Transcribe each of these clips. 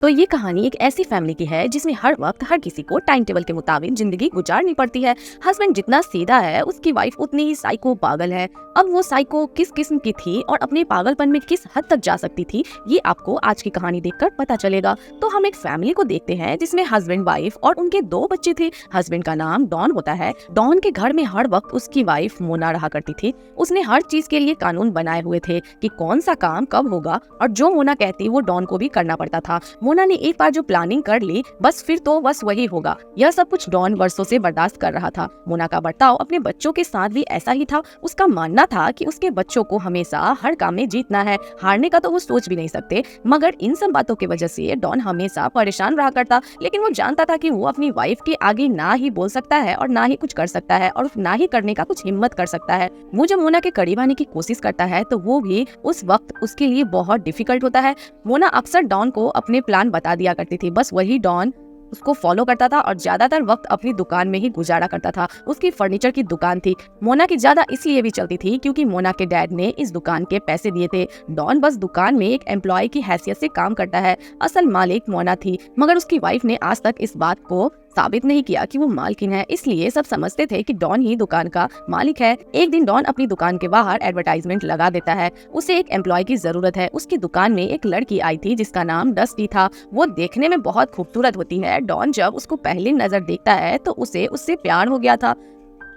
तो ये कहानी एक ऐसी फैमिली की है जिसमें हर वक्त हर किसी को टाइम टेबल के मुताबिक जिंदगी गुजारनी पड़ती है। हस्बैंड जितना सीधा है उसकी वाइफ उतनी ही साइको पागल है। अब वो साइको किस किस्म की थी और अपने पागलपन में किस हद तक जा सकती थी, ये आपको आज की कहानी देखकर पता चलेगा। तो हम एक फैमिली को देखते हैं जिसमें हस्बैंड, वाइफ और उनके 2 बच्चे थे। हस्बैंड का नाम डॉन होता है। डॉन के घर में हर वक्त उसकी वाइफ मोना रहा करती थी। उसने हर चीज के लिए कानून बनाए हुए थे कि कौन सा काम कब होगा, और जो मोना कहती वो डॉन को भी करना पड़ता था। मोना ने एक बार जो प्लानिंग कर ली, बस फिर तो बस वही होगा। यह सब कुछ डॉन वर्षों से बर्दाश्त कर रहा था। मोना का बर्ताव अपने बच्चों के साथ भी ऐसा ही था। उसका मानना था कि उसके बच्चों को हमेशा हर काम में जीतना है, हारने का तो वो सोच भी नहीं सकते। मगर इन सब बातों की वजह से डॉन हमेशा परेशान रहा करता। लेकिन वो जानता था कि वो अपनी वाइफ के आगे ना ही बोल सकता है और ना ही कुछ कर सकता है और ना ही करने का कुछ हिम्मत कर सकता है। वो जब मोना के करीब आने की कोशिश करता है तो वो भी उस वक्त उसके लिए बहुत डिफिकल्ट होता है। मोना अक्सर डॉन को अपने प्लान बता दिया करती थी, बस वही डॉन उसको फॉलो करता था और ज्यादातर वक्त अपनी दुकान में ही गुजारा करता था। उसकी फर्नीचर की दुकान थी। मोना की ज्यादा इसलिए भी चलती थी क्योंकि मोना के डैड ने इस दुकान के पैसे दिए थे। डॉन बस दुकान में एक एम्प्लॉय की हैसियत से काम करता है। असल मालिक मोना थी, मगर उसकी वाइफ ने आज तक इस बात को साबित नहीं किया कि वो मालकिन है, इसलिए सब समझते थे कि डॉन ही दुकान का मालिक है। एक दिन डॉन अपनी दुकान के बाहर एडवर्टाइजमेंट लगा देता है। उसे एक एम्प्लॉय की जरूरत है। उसकी दुकान में एक लड़की आई थी जिसका नाम डस्टी था। वो देखने में बहुत खूबसूरत होती है। डॉन जब उसको पहली नजर देखता है तो उसे उससे प्यार हो गया था।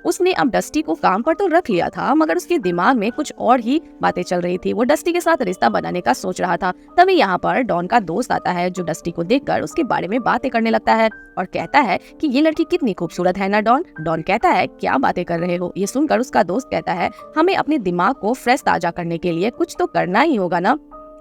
उसने अब डस्टी को काम पर तो रख लिया था, मगर उसके दिमाग में कुछ और ही बातें चल रही थी। वो डस्टी के साथ रिश्ता बनाने का सोच रहा था। तभी यहाँ पर डॉन का दोस्त आता है जो डस्टी को देखकर उसके बारे में बातें करने लगता है और कहता है कि ये लड़की कितनी खूबसूरत है ना डॉन। डॉन कहता है क्या बातें कर रहे हो। ये सुनकर उसका दोस्त कहता है हमें अपने दिमाग को फ्रेश ताजा करने के लिए कुछ तो करना ही होगा ना।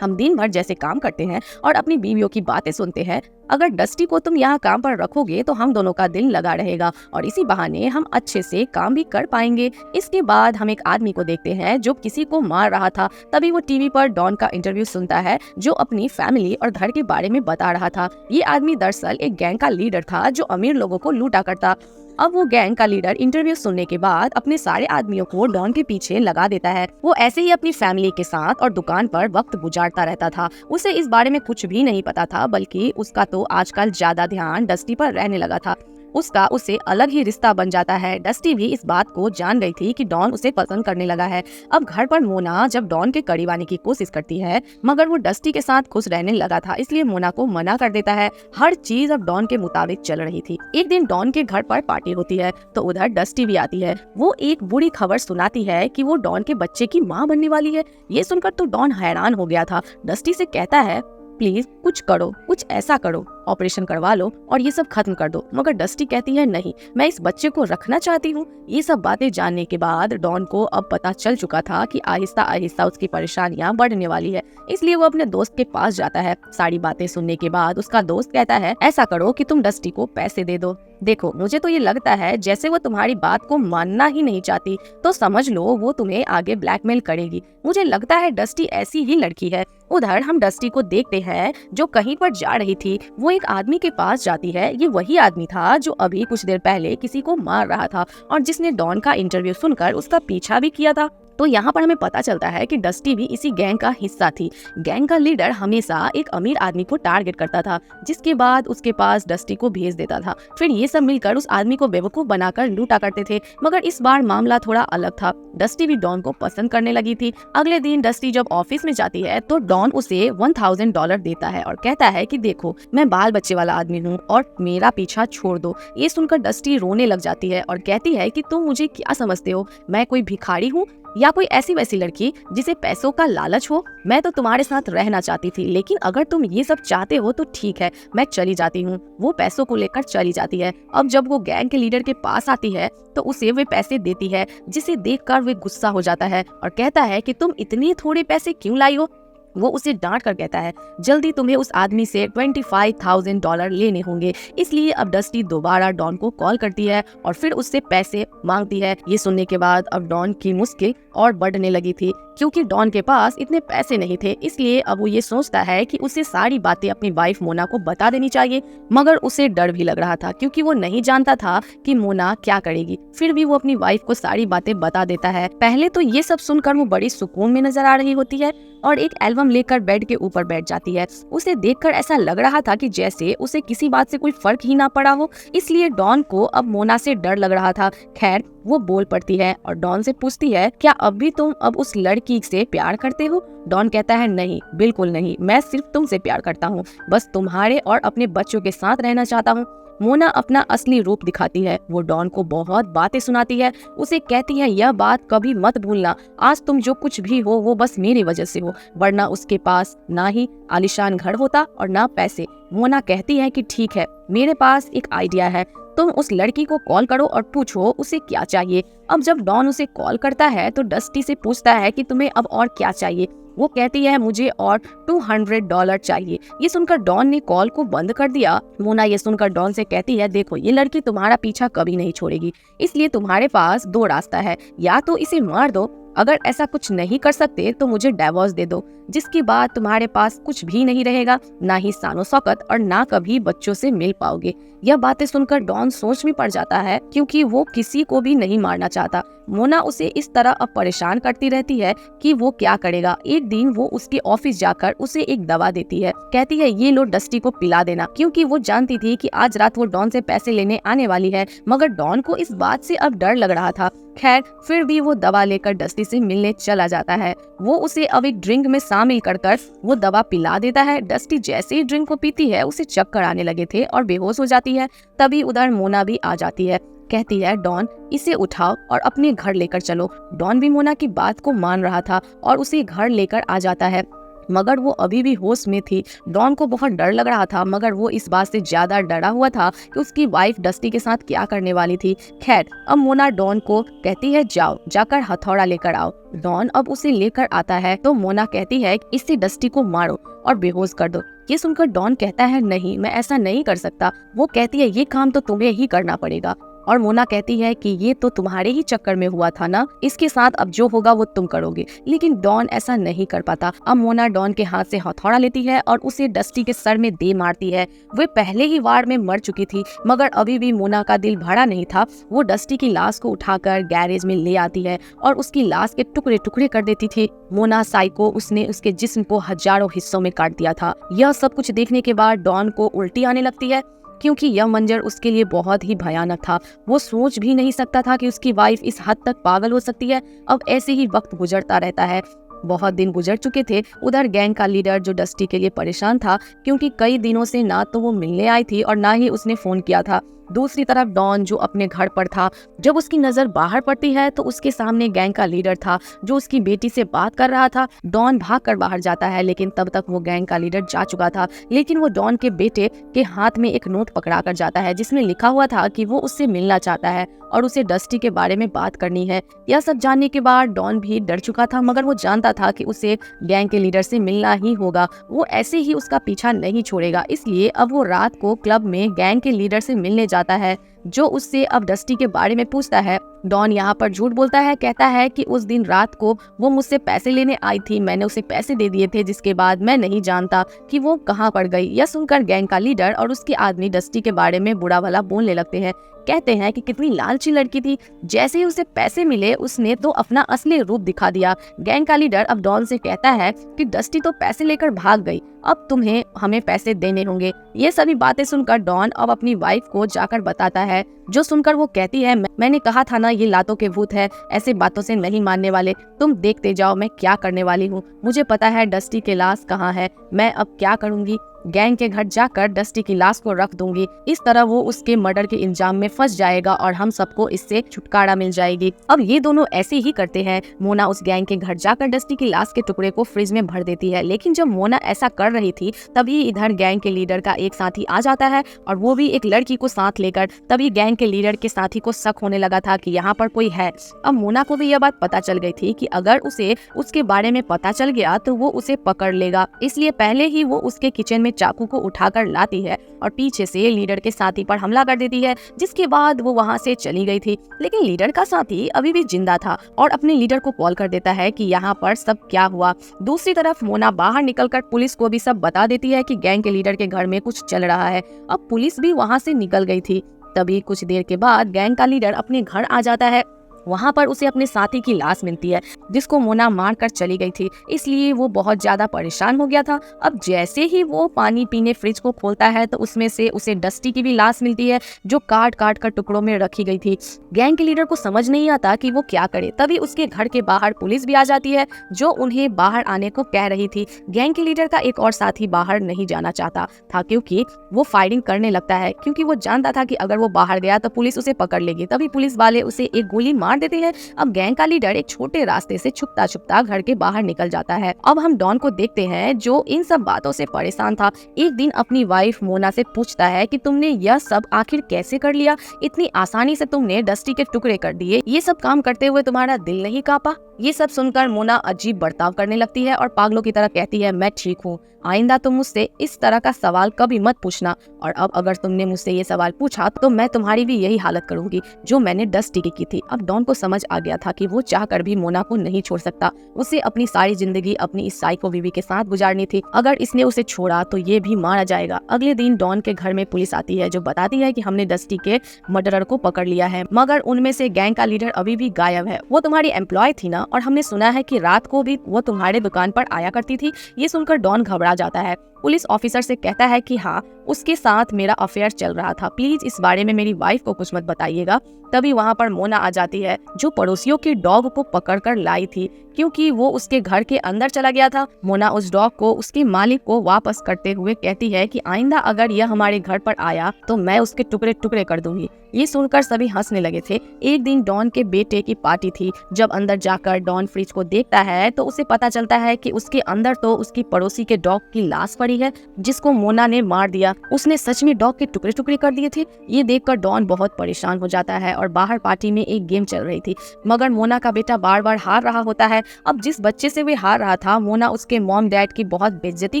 हम दिन भर जैसे काम करते हैं और अपनी बीवियों की बातें सुनते हैं। अगर डस्टी को तुम यहाँ काम पर रखोगे तो हम दोनों का दिल लगा रहेगा और इसी बहाने हम अच्छे से काम भी कर पाएंगे। इसके बाद हम एक आदमी को देखते हैं जो किसी को मार रहा था। तभी वो टीवी पर डॉन का इंटरव्यू सुनता है जो अपनी फैमिली और घर के बारे में बता रहा था। ये आदमी दरअसल एक गैंग का लीडर था जो अमीर लोगों को लूटा करता। अब वो गैंग का लीडर इंटरव्यू सुनने के बाद अपने सारे आदमियों को डॉन के पीछे लगा देता है। वो ऐसे ही अपनी फैमिली के साथ और दुकान पर वक्त गुजारता रहता था। उसे इस बारे में कुछ भी नहीं पता था, बल्कि उसका तो आजकल ज्यादा ध्यान डस्टी पर रहने लगा था। उसका उससे अलग ही रिश्ता बन जाता है। डस्टी भी इस बात को जान गई थी कि डॉन उसे पसंद करने लगा है। अब घर पर मोना जब डॉन के करीब आने की कोशिश करती है, मगर वो डस्टी के साथ खुश रहने लगा था, इसलिए मोना को मना कर देता है। हर चीज अब डॉन के मुताबिक चल रही थी। एक दिन डॉन के घर पर पार्टी होती है तो उधर डस्टी भी आती है। वो एक बुरी खबर सुनाती है कि वो डॉन के बच्चे की माँ बनने वाली है। ये सुनकर तो डॉन हैरान हो गया था। डस्टी से कहता है प्लीज कुछ करो, कुछ ऐसा करो, ऑपरेशन करवा लो और ये सब खत्म कर दो। मगर डस्टी कहती है नहीं, मैं इस बच्चे को रखना चाहती हूँ। ये सब बातें जानने के बाद डॉन को अब पता चल चुका था कि आहिस्ता आहिस्ता उसकी परेशानियां बढ़ने वाली है, इसलिए वो अपने दोस्त के पास जाता है। सारी बातें सुनने के बाद उसका दोस्त कहता है ऐसा करो कि तुम डस्टी को पैसे दे दो। देखो मुझे तो ये लगता है जैसे वो तुम्हारी बात को मानना ही नहीं चाहती, तो समझ लो वो तुम्हें आगे ब्लैकमेल करेगी। मुझे लगता है डस्टी ऐसी ही लड़की है। उधर हम डस्टी को देखते हैं जो कहीं पर जा रही थी। वो एक आदमी के पास जाती है। ये वही आदमी था जो अभी कुछ देर पहले किसी को मार रहा था और जिसने डॉन का इंटरव्यू सुनकर उसका पीछा भी किया था। तो यहाँ पर हमें पता चलता है कि डस्टी भी इसी गैंग का हिस्सा थी। गैंग का लीडर हमेशा एक अमीर आदमी को टारगेट करता था, जिसके बाद उसके पास डस्टी को भेज देता था। फिर ये सब मिलकर उस आदमी को बेवकूफ बनाकर लूटा करते थे। मगर इस बार मामला थोड़ा अलग था। डस्टी भी डॉन को पसंद करने लगी थी। अगले दिन डस्टी जब ऑफिस में जाती है तो डॉन उसे $1000 देता है और कहता है कि देखो मैं बाल बच्चे वाला आदमी हूँ और मेरा पीछा छोड़ दो। ये सुनकर डस्टी रोने लग जाती है और कहती है कि तुम मुझे क्या समझते हो, मैं कोई भिखारी हूँ या कोई ऐसी वैसी लड़की जिसे पैसों का लालच हो। मैं तो तुम्हारे साथ रहना चाहती थी, लेकिन अगर तुम ये सब चाहते हो तो ठीक है, मैं चली जाती हूँ। वो पैसों को लेकर चली जाती है। अब जब वो गैंग के लीडर के पास आती है तो उसे वे पैसे देती है, जिसे देखकर वे गुस्सा हो जाता है और कहता है कि तुम इतने थोड़े पैसे क्यों लाई हो। वो उसे डांट कर कहता है जल्दी तुम्हें उस आदमी से $25,000 लेने होंगे। इसलिए अब डस्टी दोबारा डॉन को कॉल करती है और फिर उससे पैसे मांगती है। ये सुनने के बाद अब डॉन की मुश्किल और बढ़ने लगी थी। क्योंकि डॉन के पास इतने पैसे नहीं थे, इसलिए अब वो ये सोचता है कि उसे सारी बातें अपनी वाइफ मोना को बता देनी चाहिए। मगर उसे डर भी लग रहा था क्योंकि वो नहीं जानता था कि मोना क्या करेगी। फिर भी वो अपनी वाइफ को सारी बातें बता देता है। पहले तो ये सब सुनकर वो बड़ी सुकून में नजर आ रही होती है और एक एल्बम लेकर बेड के ऊपर बैठ जाती है। उसे देखकर ऐसा लग रहा था कि जैसे उसे किसी बात से कोई फर्क ही ना पड़ा हो, इसलिए डॉन को अब मोना से डर लग रहा था। खैर वो बोल पड़ती है और डॉन से पूछती है, क्या अब भी तुम अब उस लड़की से प्यार करते हो? डॉन कहता है, नहीं, बिल्कुल नहीं, मैं सिर्फ तुमसे प्यार करता हूँ, बस तुम्हारे और अपने बच्चों के साथ रहना चाहता हूँ। मोना अपना असली रूप दिखाती है। वो डॉन को बहुत बातें सुनाती है। उसे कहती है, यह बात कभी मत भूलना, आज तुम जो कुछ भी हो वो बस मेरी वजह से हो, वरना उसके पास ना ही आलीशान घर होता और ना पैसे। मोना कहती है कि ठीक है, मेरे पास एक आइडिया है, तुम उस लड़की को कॉल करो और पूछो उसे क्या चाहिए। अब जब डॉन उसे कॉल करता है तो डस्टी से पूछता है कि तुम्हें अब और क्या चाहिए। वो कहती है, मुझे और $200 चाहिए। ये सुनकर डॉन ने कॉल को बंद कर दिया। मोना ये सुनकर डॉन से कहती है, देखो ये लड़की तुम्हारा पीछा कभी नहीं छोड़ेगी, इसलिए तुम्हारे पास दो रास्ता है, या तो इसे मार दो, अगर ऐसा कुछ नहीं कर सकते तो मुझे डिवोर्स दे दो, जिसके बाद तुम्हारे पास कुछ भी नहीं रहेगा, ना ही सानो शौकत और ना कभी बच्चों से मिल पाओगे। यह बातें सुनकर डॉन सोच में पड़ जाता है क्योंकि वो किसी को भी नहीं मारना चाहता। मोना उसे इस तरह अब परेशान करती रहती है कि वो क्या करेगा। एक दिन वो उसके ऑफिस जाकर उसे एक दवा देती है। कहती है, ये लो डस्टी को पिला देना, क्योंकि वो जानती थी कि आज रात वो डॉन से पैसे लेने आने वाली है। मगर डॉन को इस बात से अब डर लग रहा था। खैर फिर भी वो दवा लेकर डस्टी से मिलने चला जाता है। वो उसे अब एक ड्रिंक में शामिल कर वो दवा पिला देता है। डस्टी जैसे ही ड्रिंक को पीती है उसे चक्कर आने लगे थे और बेहोश हो जाती है। तभी उधर मोना भी आ जाती है। कहती है, डॉन इसे उठाओ और अपने घर लेकर चलो। डॉन भी मोना की बात को मान रहा था और उसे घर लेकर आ जाता है, मगर वो अभी भी होश में थी। डॉन को बहुत डर लग रहा था, मगर वो इस बात से ज्यादा डरा हुआ था कि उसकी वाइफ डस्टी के साथ क्या करने वाली थी। खैर अब मोना डॉन को कहती है, जाओ जाकर हथौड़ा लेकर आओ। डॉन अब उसे लेकर आता है तो मोना कहती है, इससे डस्टी को मारो और बेहोश कर दो। ये सुनकर डॉन कहता है, नहीं, मैं ऐसा नहीं कर सकता। वो कहती है, ये काम तो तुम्हें ही करना पड़ेगा। और मोना कहती है कि ये तो तुम्हारे ही चक्कर में हुआ था ना, इसके साथ अब जो होगा वो तुम करोगे। लेकिन डॉन ऐसा नहीं कर पाता। अब मोना डॉन के हाथ से हथौड़ा लेती है और उसे डस्टी के सर में दे मारती है। वे पहले ही वार में मर चुकी थी, मगर अभी भी मोना का दिल भरा नहीं था। वो डस्टी की लाश को उठाकर गैरेज में ले आती है और उसकी लाश के टुकड़े टुकड़े कर देती थी। मोना साइको, उसने उसके जिस्म को हजारों हिस्सों में काट दिया था। यह सब कुछ देखने के बाद डॉन को उल्टी आने लगती है, क्योंकि यह मंजर उसके लिए बहुत ही भयानक था। वो सोच भी नहीं सकता था कि उसकी वाइफ इस हद तक पागल हो सकती है। अब ऐसे ही वक्त गुजरता रहता है। बहुत दिन गुजर चुके थे। उधर गैंग का लीडर जो डस्टी के लिए परेशान था, क्योंकि कई दिनों से ना तो वो मिलने आई थी और ना ही उसने फोन किया था। दूसरी तरफ डॉन जो अपने घर पर था। जब उसकी नजर बाहर पड़ती है तो उसके सामने गैंग का लीडर था जो उसकी बेटी से बात कर रहा था। डॉन भागकर बाहर जाता है, लेकिन तब तक वो गैंग का लीडर जा चुका था। लेकिन वो डॉन के बेटे के हाथ में एक नोट पकड़ा कर जाता है जिसमें लिखा हुआ था कि वो उससे मिलना चाहता है और उसे डस्टी के बारे में बात करनी है। यह सब जानने के बाद डॉन भी डर चुका था, मगर वो जानता था कि उसे गैंग के लीडर से मिलना ही होगा। वो ऐसे ही उसका पीछा नहीं छोड़ेगा। इसलिए अब वो रात को क्लब में गैंग के लीडर से मिलने जाता है, जो उससे अब डस्टी के बारे में पूछता है। डॉन यहाँ पर झूठ बोलता है, कहता है कि उस दिन रात को वो मुझसे पैसे लेने आई थी, मैंने उसे पैसे दे दिए थे, जिसके बाद मैं नहीं जानता कि वो कहाँ पड़ गई। यह सुनकर गैंग का लीडर और उसके आदमी डस्टी के बारे में बुरा भला बोलने लगते हैं। कहते हैं कि कितनी लालची लड़की थी, जैसे ही उसे पैसे मिले उसने तो अपना असली रूप दिखा दिया। गैंग का लीडर अब डॉन से कहता है कि डस्टी तो पैसे लेकर भाग गई, अब तुम्हें हमें पैसे देने होंगे। ये सभी बातें सुनकर डॉन अब अपनी वाइफ को जाकर बताता है, जो सुनकर वो कहती है, मैंने कहा था ना ये लातों के भूत है, ऐसे बातों से नहीं मानने वाले, तुम देखते जाओ मैं क्या करने वाली हूँ। मुझे पता है डस्टी की लाश कहाँ है, मैं अब क्या करूँगी, गैंग के घर जाकर डस्टी की लाश को रख दूंगी। इस तरह वो उसके मर्डर के इल्जाम में फंस जाएगा और हम सबको इससे छुटकारा मिल जाएगी। अब ये दोनों ऐसे ही करते हैं। मोना उस गैंग के घर जाकर डस्टी की लाश के टुकड़े को फ्रिज में भर देती है, लेकिन जब मोना ऐसा कर रही थी तभी इधर गैंग के लीडर का एक साथी आ जाता है और वो भी एक लड़की को साथ लेकर। तभी गैंग के लीडर के साथी को शक होने लगा था कि यहाँ पर कोई है। अब मोना को भी यह बात पता चल गई थी कि अगर उसे उसके बारे में पता चल गया तो वो उसे पकड़ लेगा, इसलिए पहले ही वो उसके किचन में चाकू को उठाकर लाती है और पीछे से लीडर के साथी पर हमला कर देती है, जिसके बाद वो वहाँ से चली गई थी। लेकिन लीडर का साथी अभी भी जिंदा था और अपने लीडर को कॉल कर देता है कि यहाँ पर सब क्या हुआ। दूसरी तरफ मोना बाहर निकलकर पुलिस को भी सब बता देती है कि गैंग के लीडर के घर में कुछ चल रहा है। अब पुलिस भी वहाँ से निकल गई थी। तभी कुछ देर के बाद गैंग का लीडर अपने घर आ जाता है। वहाँ पर उसे अपने साथी की लाश मिलती है, जिसको मोना मार कर चली गई थी, इसलिए वो बहुत ज्यादा परेशान हो गया था। अब जैसे ही वो पानी पीने फ्रिज को खोलता है तो उसमें से उसे डस्टी की भी लाश मिलती है, जो काट काट कर टुकड़ों में रखी गई थी। गैंग के लीडर को समझ नहीं आता कि वो क्या करे। तभी उसके घर के बाहर पुलिस भी आ जाती है, जो उन्हें बाहर आने को कह रही थी। गैंग के लीडर का एक और साथी बाहर नहीं जाना चाहता था, क्योंकि वो फायरिंग करने लगता है, क्योंकि वो जानता था कि अगर वो बाहर गया तो पुलिस उसे पकड़ लेगी। तभी पुलिस वाले उसे एक गोली मार देते हैं। अब गैंग का लीडर एक छोटे रास्ते से छुपता छुपता घर के बाहर निकल जाता है। अब हम डॉन को देखते हैं, जो इन सब बातों से परेशान था। एक दिन अपनी वाइफ मोना से पूछता है कि तुमने यह सब आखिर कैसे कर लिया? इतनी आसानी से तुमने डस्टी के टुकड़े कर दिए। ये सब काम करते हुए तुम्हारा दिल नहीं कांपा? ये सब सुनकर मोना अजीब बर्ताव करने लगती है और पागलों की तरह कहती है, मैं ठीक हूँ, आइंदा तुम मुझसे इस तरह का सवाल कभी मत पूछना। और अब अगर तुमने मुझसे ये सवाल पूछा तो मैं तुम्हारी भी यही हालत करूंगी जो मैंने डस्टी की थी। अब डॉन को समझ आ गया था कि वो चाहकर भी मोना को नहीं छोड़ सकता। उसे अपनी सारी जिंदगी अपनी इस साइको बीवी के साथ गुजारनी थी। अगर इसने उसे छोड़ा तो ये भी मारा जाएगा। अगले दिन डॉन के घर में पुलिस आती है, जो बताती है कि हमने डस्टी के मर्डरर को पकड़ लिया है, मगर उनमें से गैंग का लीडर अभी भी गायब है। वो तुम्हारी एम्प्लॉय थी ना, और हमने सुना है कि रात को भी वो तुम्हारे दुकान पर आया करती थी। ये सुनकर डॉन घबरा जाता है। पुलिस ऑफिसर से कहता है कि हाँ, उसके साथ मेरा अफेयर चल रहा था, प्लीज इस बारे में मेरी वाइफ को कुछ मत बताइएगा। तभी वहाँ पर मोना आ जाती है, जो पड़ोसियों के डॉग को पकड़कर लाई थी, क्योंकि वो उसके घर के अंदर चला गया था। मोना उस डॉग को उसके मालिक को वापस करते हुए कहती है कि आइंदा अगर यह हमारे घर पर आया तो मैं उसके टुकड़े टुकड़े कर दूंगी। ये सुनकर सभी हंसने लगे थे। एक दिन डॉन के बेटे की पार्टी थी। जब अंदर जाकर डॉन फ्रिज को देखता है तो उसे पता चलता है कि उसके अंदर तो उसकी पड़ोसी के डॉग की लाश पड़ी है, जिसको मोना ने मार दिया। उसने सच में डॉग के टुकड़े टुकड़े कर दिए थे। ये देखकर डॉन बहुत परेशान हो जाता है और बाहर पार्टी में एक गेम चल रही थी, मगर मोना का बेटा बार बार हार रहा होता है। अब जिस बच्चे से वे हार रहा था, मोना उसके मॉम डैड की बहुत बेइज्जती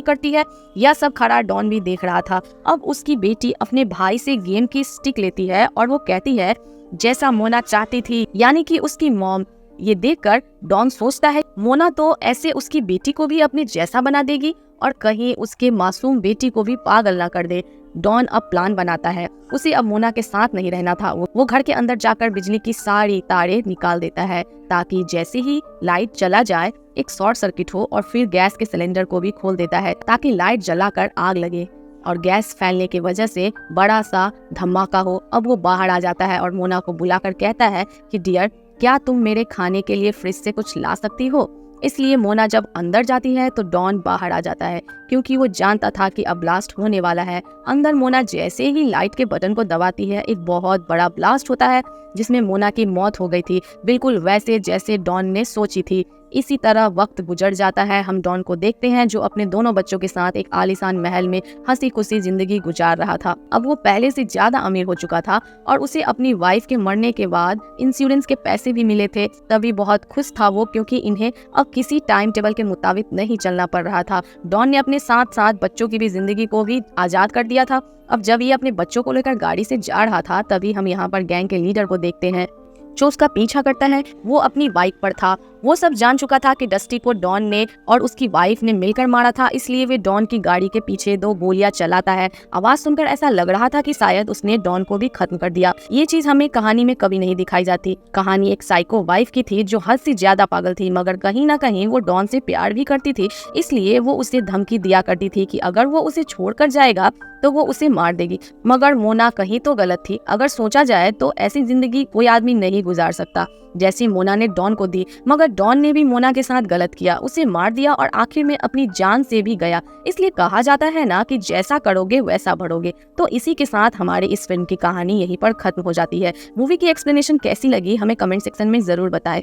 करती है। यह सब खड़ा डॉन भी देख रहा था। अब उसकी बेटी अपने भाई से गेम की स्टिक लेती है और वो कहती है, जैसा मोना चाहती थी, यानी कि उसकी मॉम। ये देखकर डॉन सोचता है, मोना तो ऐसे उसकी बेटी को भी अपने जैसा बना देगी और कहीं उसके मासूम बेटी को भी पागल ना कर दे। डॉन अब प्लान बनाता है। उसे अब मोना के साथ नहीं रहना था। वो घर के अंदर जाकर बिजली की सारी तारें निकाल देता है, ताकि जैसे ही लाइट चला जाए एक शॉर्ट सर्किट हो, और फिर गैस के सिलेंडर को भी खोल देता है ताकि लाइट जलाकर आग लगे और गैस फैलने की वजह से बड़ा सा धमाका हो। अब वो बाहर आ जाता है और मोना को बुलाकर कहता है कि डियर, क्या तुम मेरे खाने के लिए फ्रिज से कुछ ला सकती हो? इसलिए मोना जब अंदर जाती है तो डॉन बाहर आ जाता है, क्योंकि वो जानता था कि अब ब्लास्ट होने वाला है। अंदर मोना जैसे ही लाइट के बटन को दबाती है, एक बहुत बड़ा ब्लास्ट होता है, जिसमें मोना की मौत हो गई थी, बिल्कुल वैसे जैसे डॉन ने सोची थी। इसी तरह वक्त गुजर जाता है। हम डॉन को देखते हैं, जो अपने दोनों बच्चों के साथ एक आलीशान महल में हंसी खुशी जिंदगी गुजार रहा था। अब वो पहले से ज्यादा अमीर हो चुका था और उसे अपनी वाइफ के मरने के बाद इंश्योरेंस के पैसे भी मिले थे। तभी बहुत खुश था वो, क्योंकि इन्हें अब किसी टाइम टेबल के मुताबिक नहीं चलना पड़ रहा था। डॉन ने अपने साथ साथ बच्चों की भी जिंदगी को भी आजाद कर दिया था। अब जब ये अपने बच्चों को लेकर गाड़ी से जा रहा था, तभी हम यहाँ पर गैंग के लीडर को देखते हैं, जो उसका पीछा करता है। वो अपनी बाइक पर था। वो सब जान चुका था कि डस्टी को डॉन ने और उसकी वाइफ ने मिलकर मारा था, इसलिए वे डॉन की गाड़ी के पीछे 2 गोलियां चलाता है। आवाज सुनकर ऐसा लग रहा था कि शायद उसने डॉन को भी खत्म कर दिया। ये चीज हमें कहानी में कभी नहीं दिखाई जाती। कहानी एक साइको वाइफ की थी, जो हद से ज्यादा पागल थी, मगर कहीं ना कहीं वो डॉन से प्यार भी करती थी। इसलिए वो उसे धमकी दिया करती थी कि अगर वो उसे छोड़कर जाएगा तो वो उसे मार देगी। मगर मोना कहीं तो गलत थी। अगर सोचा जाए तो ऐसी जिंदगी कोई आदमी नहीं गुजार सकता जैसी मोना ने डॉन को दी। मगर डॉन ने भी मोना के साथ गलत किया, उसे मार दिया और आखिर में अपनी जान से भी गया। इसलिए कहा जाता है ना कि जैसा करोगे वैसा बढ़ोगे। तो इसी के साथ हमारी इस फिल्म की कहानी यहीं पर खत्म हो जाती है। मूवी की एक्सप्लेनेशन कैसी लगी हमें कमेंट सेक्शन में जरूर बताएं।